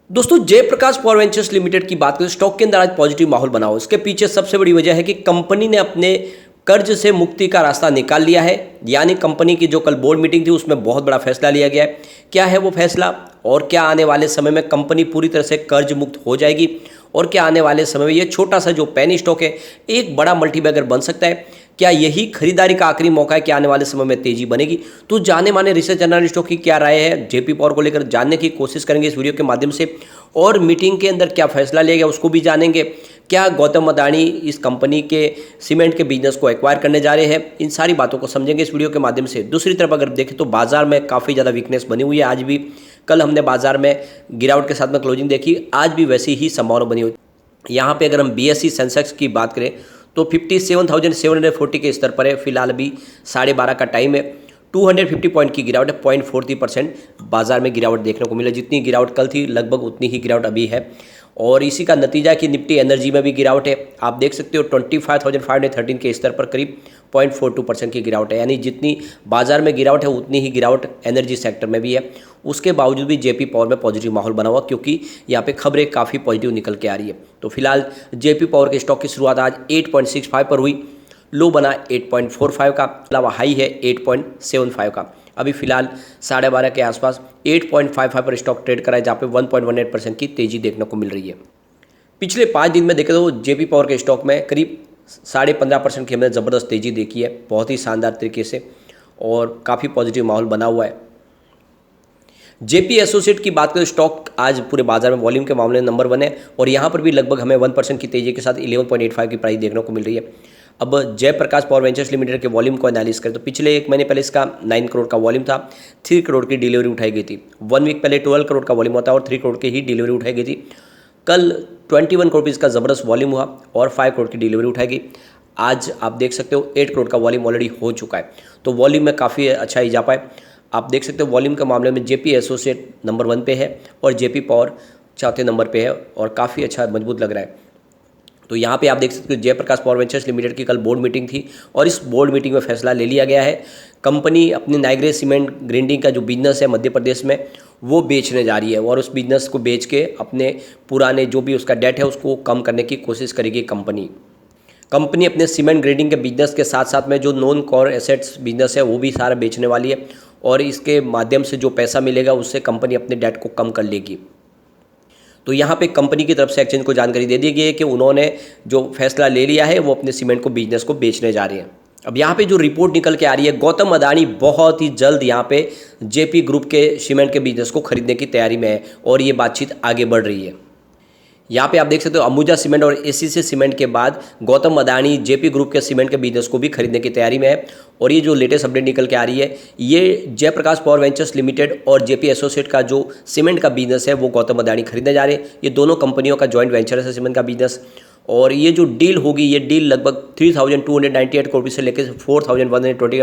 दोस्तों Jayaprakash power ventures limited की बात करें, स्टॉक के अंदर आज पॉजिटिव माहौल बना हो। इसके पीछे सबसे बड़ी वजह है कि कंपनी ने अपने कर्ज से मुक्ति का रास्ता निकाल लिया है। यानी कंपनी की जो कल बोर्ड मीटिंग थी उसमें बहुत बड़ा फैसला लिया गया है। क्या है वो फैसला और क्या आने वाले समय में कंपनी पूरी तरह से कर्ज मुक्त हो जाएगी और क्या आने वाले समय में ये छोटा सा जो पेनी स्टॉक है एक बड़ा मल्टीबैगर बन सकता है। क्या यही खरीदारी का आखिरी मौका है कि आने वाले समय में तेजी बनेगी। तो जाने माने रिसर्च एनालिस्टों की क्या राय है जेपी पावर को लेकर जानने की कोशिश करेंगे इस वीडियो के माध्यम से। और मीटिंग के अंदर क्या फैसला लिया गया उसको भी जानेंगे। क्या गौतम अदानी इस कंपनी के सीमेंट के बिजनेस को एक्वायर करने जा रहे हैं, इन सारी बातों को समझेंगे इस वीडियो के माध्यम से। दूसरी तरफ अगर देखें तो बाजार में काफ़ी ज़्यादा वीकनेस बनी हुई है आज भी। कल हमने बाजार में गिरावट के साथ में क्लोजिंग देखी, आज भी वैसी ही संभावना बनी हुई। यहाँ पे अगर हम बीएसई सेंसेक्स की बात करें तो 57,740 के स्तर पर है। फिलहाल अभी 12:30 का टाइम है। 250 पॉइंट की गिरावट है, 0.43% बाजार में गिरावट देखने को मिला। जितनी गिरावट कल थी लगभग उतनी ही गिरावट अभी है। और इसी का नतीजा है कि निफ्टी एनर्जी में भी गिरावट है। आप देख सकते हो 25,513 के स्तर पर करीब 0.42% की गिरावट है। यानी जितनी बाजार में गिरावट है उतनी ही गिरावट एनर्जी सेक्टर में भी है। उसके बावजूद भी जेपी पावर में पॉजिटिव माहौल बना हुआ, क्योंकि यहाँ पे खबरें काफ़ी पॉजिटिव निकल के आ रही है। तो फिलहाल जेपी पावर के स्टॉक की शुरुआत आज 8.65 पर हुई, लो बना 8.45 का, अलावा हाई है 8.75 का। अभी फिलहाल 12:30 के आसपास 8.55 पर स्टॉक ट्रेड करा है, जहाँ पे 1.18% की तेज़ी देखने को मिल रही है। पिछले 5 दिन में देखें तो जेपी पावर के स्टॉक में करीब 15.5% की हमने ज़बरदस्त तेज़ी देखी है, बहुत ही शानदार तरीके से, और काफ़ी पॉजिटिव माहौल बना हुआ है। जेपी एसोसिएट की बात करें, स्टॉक आज पूरे बाजार में वॉल्यूम के मामले में नंबर 1 है और यहाँ पर भी लगभग हमें 1% की तेज़ी के साथ 11.85 की प्राइस देखने को मिल रही है। अब जयप्रकाश पावर वेंचर्स लिमिटेड के वॉल्यूम को एनालिस करें तो पिछले 1 महीने पहले इसका 9 करोड़ का वॉल्यूम था, 3 करोड़ की डिलीवरी उठाई गई थी। 1 वीक पहले 12 करोड़ का वॉल्यूम होता और 3 करोड़ की ही डिलीवरी उठाई गई थी। कल 21 करोड़ का ज़बरदस्त वॉल्यूम हुआ और 5 करोड़ की डिलीवरी उठाई गई। आज आप देख सकते हो 8 करोड़ का वॉल्यूम ऑलरेडी हो चुका है, तो वॉल्यूम में काफ़ी अच्छा इजाफा है। आप देख सकते हो वॉल्यूम के मामले में जेपी एसोसिएट नंबर 1 पे है और जेपी पावर चौथे नंबर पे है और काफ़ी अच्छा मजबूत लग रहा है। तो यहाँ पे आप देख सकते हो जयप्रकाश पावर वेंचर्स लिमिटेड की कल बोर्ड मीटिंग थी और इस बोर्ड मीटिंग में फैसला ले लिया गया है। कंपनी अपनी नाइग्रेस सीमेंट ग्राइंडिंग का जो बिजनेस है मध्य प्रदेश में वो बेचने जा रही है और उस बिजनेस को बेच के अपने पुराने जो भी उसका डेट है उसको कम करने की कोशिश करेगी कंपनी अपने सीमेंट ग्रेडिंग के बिजनेस के साथ साथ में जो नॉन कोर एसेट्स बिजनेस है वो भी सारा बेचने वाली है और इसके माध्यम से जो पैसा मिलेगा उससे कंपनी अपने डेट को कम कर लेगी। तो यहाँ पे कंपनी की तरफ से एक्सचेंज को जानकारी दे दी गई है कि उन्होंने जो फैसला ले लिया है वो अपने सीमेंट को बिजनेस को बेचने जा रहे हैं। अब यहाँ पे जो रिपोर्ट निकल के आ रही है, गौतम अदानी बहुत ही जल्द यहाँ पे जेपी ग्रुप के सीमेंट के बिजनेस को खरीदने की तैयारी में है और ये बातचीत आगे बढ़ रही है। यहाँ पे आप देख सकते हो अंबुजा सीमेंट और एसीसी सीमेंट के बाद गौतम अदानी जेपी ग्रुप के सीमेंट के बिजनेस को भी खरीदने की तैयारी में है। और ये जो लेटेस्ट अपडेट निकल के आ रही है, ये जयप्रकाश पावर वेंचर्स लिमिटेड और जेपी एसोसिएट का जो सीमेंट का बिजनेस है वो गौतम अदानी खरीदने जा रहे हैं। ये दोनों कंपनियों का जॉइंट वेंचर है सीमेंट का बिजनेस और ये जो डील होगी ये डील लगभग 3,298 करोड़ से लेकर 4,120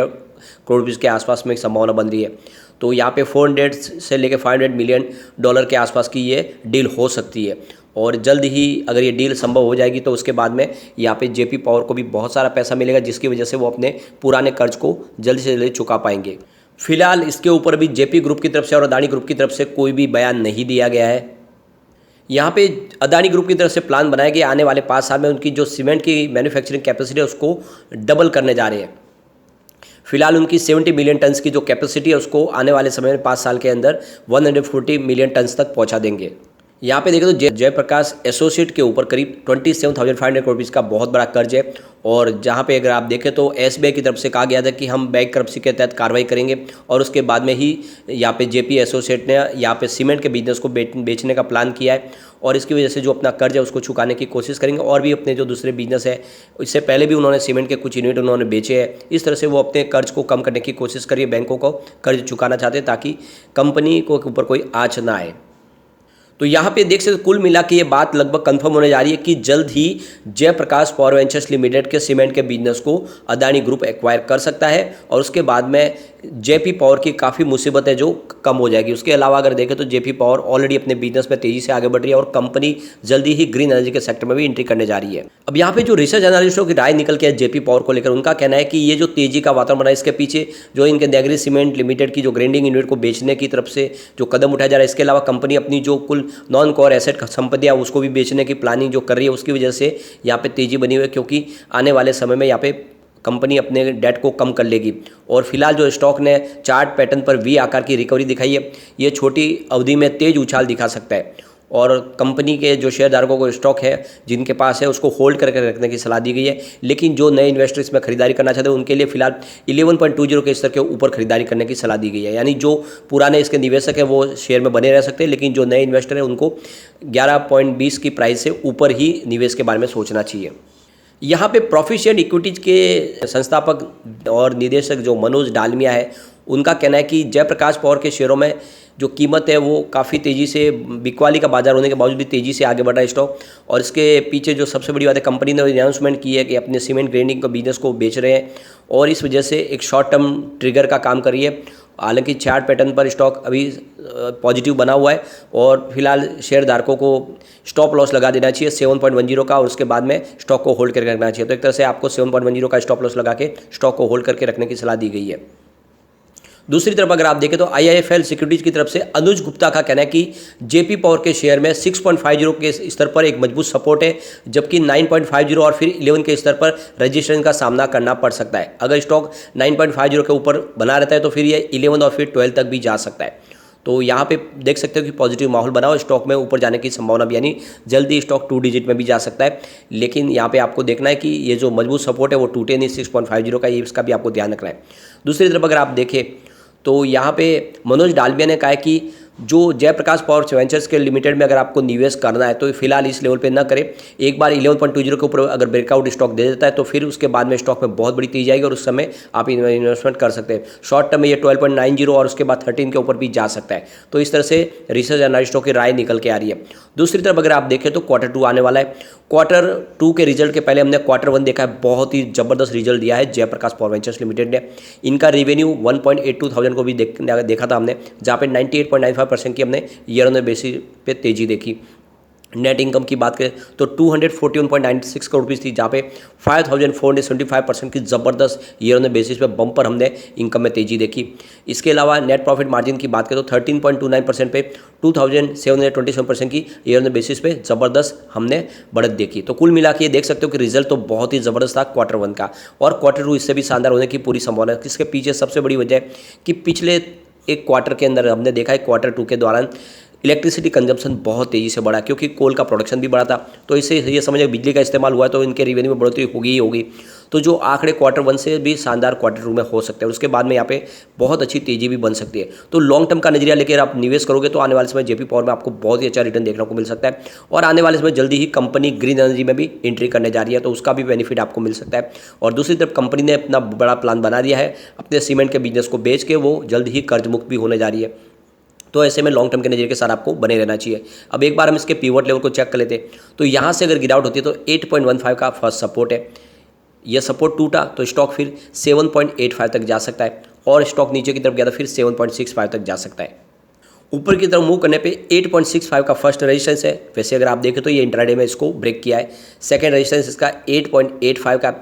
करोड़ रुपीज़ के आसपास में एक संभावना बन रही है। तो यहाँ पे 400 से लेकर $500 मिलियन के आसपास की ये डील हो सकती है और जल्द ही अगर ये डील संभव हो जाएगी तो उसके बाद में यहाँ पे जेपी पावर को भी बहुत सारा पैसा मिलेगा, जिसकी वजह से वो अपने पुराने कर्ज को जल्द से जल्द चुका पाएंगे। फिलहाल इसके ऊपर भी जेपी ग्रुप की तरफ से और अदानी ग्रुप की तरफ से कोई भी बयान नहीं दिया गया है। यहाँ पे अदानी ग्रुप की तरफ से प्लान बनाया गया आने वाले 5 साल में उनकी जो सीमेंट की मैन्युफैक्चरिंग कैपेसिटी है उसको डबल करने जा रहे हैं। फिलहाल उनकी 70 मिलियन टन्स की जो कैपेसिटी है उसको आने वाले समय में 5 साल के अंदर 140 मिलियन टन्स तक पहुँचा देंगे। यहाँ पे देखें तो जयप्रकाश एसोसिएट के ऊपर करीब 27,500 करोड़ रुपीज़ का बहुत बड़ा कर्ज है और जहाँ पे अगर आप देखें तो एसबीआई की तरफ से कहा गया था कि हम बैंक करप्सी के तहत कार्रवाई करेंगे और उसके बाद में ही यहाँ पे जेपी एसोसिएट ने यहाँ पे सीमेंट के बिजनेस को बेचने का प्लान किया है और इसकी वजह से जो अपना कर्ज है उसको चुकाने की कोशिश करेंगे और भी अपने जो दूसरे बिजनेस है, इससे पहले भी उन्होंने सीमेंट के कुछ यूनिट उन्होंने बेचे हैं। इस तरह से वो अपने कर्ज को कम करने की कोशिश करिए, बैंकों को कर्ज चुकाना चाहते हैं ताकि कंपनी को ऊपर कोई आँच ना आए। तो यहाँ पे देख सकते कुल मिला के ये बात लगभग कंफर्म होने जा रही है कि जल्द ही जयप्रकाश पावर वेंचर्स लिमिटेड के सीमेंट के बिजनेस को अदानी ग्रुप एक्वायर कर सकता है और उसके बाद में जेपी पावर की काफ़ी मुसीबत है जो कम हो जाएगी। उसके अलावा अगर देखें तो जेपी पावर ऑलरेडी अपने बिजनेस में तेज़ी से आगे बढ़ रही है और कंपनी जल्दी ही ग्रीन एनर्जी के सेक्टर में भी एंट्री करने जा रही है। अब यहाँ पे जो रिसर्च एनालिस्टों की राय निकल के है जेपी पावर को लेकर, उनका कहना है कि ये जो तेज़ी का वातावरण बना है इसके पीछे जो इनके नैगरी सीमेंट लिमिटेड की जो ग्राइंडिंग यूनिट को बेचने की तरफ से जो कदम उठाया जा रहा है, इसके अलावा कंपनी अपनी जो कुल नॉन कोर एसेट संपत्तियाँ उसको भी बेचने की प्लानिंग जो कर रही है, उसकी वजह से यहाँ पे तेज़ी बनी हुई है, क्योंकि आने वाले समय में यहाँ पे कंपनी अपने डेट को कम कर लेगी। और फिलहाल जो स्टॉक ने चार्ट पैटर्न पर वी आकार की रिकवरी दिखाई है, ये छोटी अवधि में तेज उछाल दिखा सकता है और कंपनी के जो शेयरधारकों को स्टॉक है जिनके पास है उसको होल्ड करके रखने की सलाह दी गई है। लेकिन जो नए इन्वेस्टर इसमें खरीदारी करना चाहते हैं उनके लिए फिलहाल 11.20 के स्तर के ऊपर खरीदारी करने की सलाह दी गई है। यानी जो पुराने इसके निवेशक हैं वो शेयर में बने रह सकते हैं, लेकिन जो नए इन्वेस्टर हैं उनको 11.20 की प्राइस से ऊपर ही निवेश के बारे में सोचना चाहिए। यहाँ पे प्रोफिशिएंट इक्विटीज के संस्थापक और निदेशक जो मनोज डालमिया है, उनका कहना है कि जयप्रकाश पावर के शेयरों में जो कीमत है वो काफ़ी तेज़ी से, बिकवाली का बाजार होने के बावजूद भी तेज़ी से आगे बढ़ रहा है स्टॉक। और इसके पीछे जो सबसे बड़ी बात है, कंपनी ने अनाउंसमेंट की है कि अपने सीमेंट ग्राइंडिंग का बिजनेस को बेच रहे हैं और इस वजह से एक शॉर्ट टर्म ट्रिगर का काम कर रही है। हालांकि चार्ट पैटर्न पर स्टॉक अभी पॉजिटिव बना हुआ है और फिलहाल शेयर धारकों को स्टॉप लॉस लगा देना चाहिए 7.10 का और उसके बाद में स्टॉक को होल्ड करके रखना चाहिए। तो एक तरह से आपको 7.10 का स्टॉप लॉस लगा के स्टॉक को होल्ड करके रखने की सलाह दी गई है। दूसरी तरफ अगर आप देखें तो IIFL सिक्योरिटीज की तरफ से अनुज गुप्ता का कहना है कि जेपी पावर के शेयर में 6.50 के स्तर पर एक मजबूत सपोर्ट है, जबकि 9.50 और फिर 11 के स्तर पर रजिस्ट्रेशन का सामना करना पड़ सकता है। अगर स्टॉक 9.50 के ऊपर बना रहता है तो फिर ये 11 और फिर 12 तक भी जा सकता है। तो यहाँ पे देख सकते हो कि पॉजिटिव माहौल बना हो, स्टॉक में ऊपर जाने की संभावना भी, यानी जल्दी स्टॉक 2 डिजिट में भी जा सकता है। लेकिन यहाँ पे आपको देखना है कि ये जो मजबूत सपोर्ट है वो टूटे नहीं 6.50 का, ये इसका भी आपको ध्यान रखना है। दूसरी तरफ अगर आप देखें तो यहाँ पे मनोज डालमिया ने कहा है कि जो जयप्रकाश पावर वेंचर्स के लिमिटेड में अगर आपको निवेश करना है तो फिलहाल इस लेवल पे ना करें। एक बार 11.20 के ऊपर अगर ब्रेकआउट स्टॉक दे देता है तो फिर उसके बाद में स्टॉक में बहुत बड़ी तेजी आएगी और उस समय आप इन्वेस्टमेंट कर सकते हैं। शॉर्ट टर्म में ये 12.90 और उसके बाद 13 के ऊपर भी जा सकता है। तो इस तरह से रिसर्च एनालिस्टों की राय निकल के आ रही है। दूसरी तरफ अगर आप देखें तो Q2 आने वाला है। Q2 के रिजल्ट के पहले हमने Q1 देखा है, बहुत ही ज़बरदस्त रिजल्ट दिया है जयप्रकाश पावर वेंचर्स लिमिटेड ने। इनका रेवेन्यू 1.82 थाउजेंड को भी देखा था हमने, जहाँ पे 98.95% की हमने ईयर ऑन बेसिस पे तेजी देखी। नेट इनकम की बात करें तो 241.96 करोड़ रुपीज़ थी, जहाँ पे 5475% की ज़बरदस्त ईयर ऑन बेसिस पे बम्पर हमने इनकम में तेजी देखी। इसके अलावा नेट प्रॉफिट मार्जिन की बात करें तो 13.29% पे 2727% की ईयर ऑन बेसिस पे ज़बरदस्त हमने बढ़त देखी। तो कुल मिला के ये देख सकते हो कि रिजल्ट तो बहुत ही ज़बरदस्त था Q1 का, और Q2 इससे भी शानदार होने की पूरी संभावना है। इसके पीछे सबसे बड़ी वजह है कि पिछले एक क्वार्टर के अंदर हमने देखा है Q2 के दौरान इलेक्ट्रिसिटी कंजम्पशन बहुत तेज़ी से बढ़ा, क्योंकि कोल का प्रोडक्शन भी बढ़ा था। तो इससे ये समझिए बिजली का इस्तेमाल हुआ है तो इनके रेवेन्यू में बढ़ोतरी होगी ही होगी। तो जो आंकड़े Q1 से भी शानदार Q2 में हो सकते हैं, उसके बाद में यहाँ पे बहुत अच्छी तेज़ी भी बन सकती है। तो लॉन्ग टर्म का नजरिया लेकर आप निवेश करोगे तो आने वाले समय जेपी पावर में आपको बहुत ही अच्छा रिटर्न देखने को मिल सकता है। और आने वाले समय जल्दी ही कंपनी ग्रीन एनर्जी में भी एंट्री करने जा रही है, तो उसका भी बेनिफिट आपको मिल सकता है। और दूसरी तरफ कंपनी ने अपना बड़ा प्लान बना दिया है, अपने सीमेंट के बिजनेस को बेच के वो जल्द ही कर्ज मुक्त भी होने जा रही है। तो ऐसे में लॉन्ग टर्म के नजरिए के साथ आपको बने रहना चाहिए। अब एक बार हम इसके पिवट लेवल को चेक कर लेते हैं, तो यहाँ से अगर गिरावट होती है तो 8.15 का फर्स्ट सपोर्ट है। यह सपोर्ट टूटा तो स्टॉक फिर 7.85 तक जा सकता है, और स्टॉक नीचे की तरफ गया तो फिर 7.65 तक जा सकता है। ऊपर की तरफ मूव करने पे 8.65 का फर्स्ट रेजिस्टेंस है। वैसे अगर आप देखें तो ये इंट्राडे में इसको ब्रेक किया है। सेकंड रेजिस्टेंस इसका 8.85 का,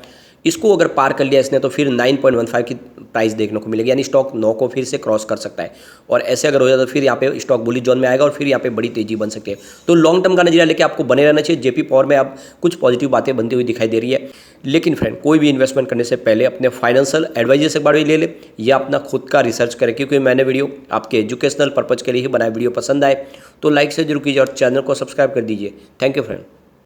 इसको अगर पार कर लिया इसने तो फिर 9.15 की प्राइस देखने को मिलेगी, यानी स्टॉक 9 को फिर से क्रॉस कर सकता है। और ऐसे अगर हो जाए तो फिर यहाँ पे स्टॉक बुलिश जोन में आएगा और फिर यहाँ पे बड़ी तेजी बन सकती है। तो लॉन्ग टर्म का नजरिया लेके आपको बने रहना चाहिए। जेपी पावर में अब कुछ पॉजिटिव बातें बनती हुई दिखाई दे रही है। लेकिन फ्रेंड, कोई भी इन्वेस्टमेंट करने से पहले अपने फाइनेंशियल एडवाइजर से बारे में ले ले या अपना खुद का रिसर्च करें, क्योंकि मैंने वीडियो आपके एजुकेशनल पर्पज़ के लिए ही बनाया। वीडियो पसंद आए तो लाइक से जरूर कीजिए और चैनल को सब्सक्राइब कर दीजिए। Thank you friend.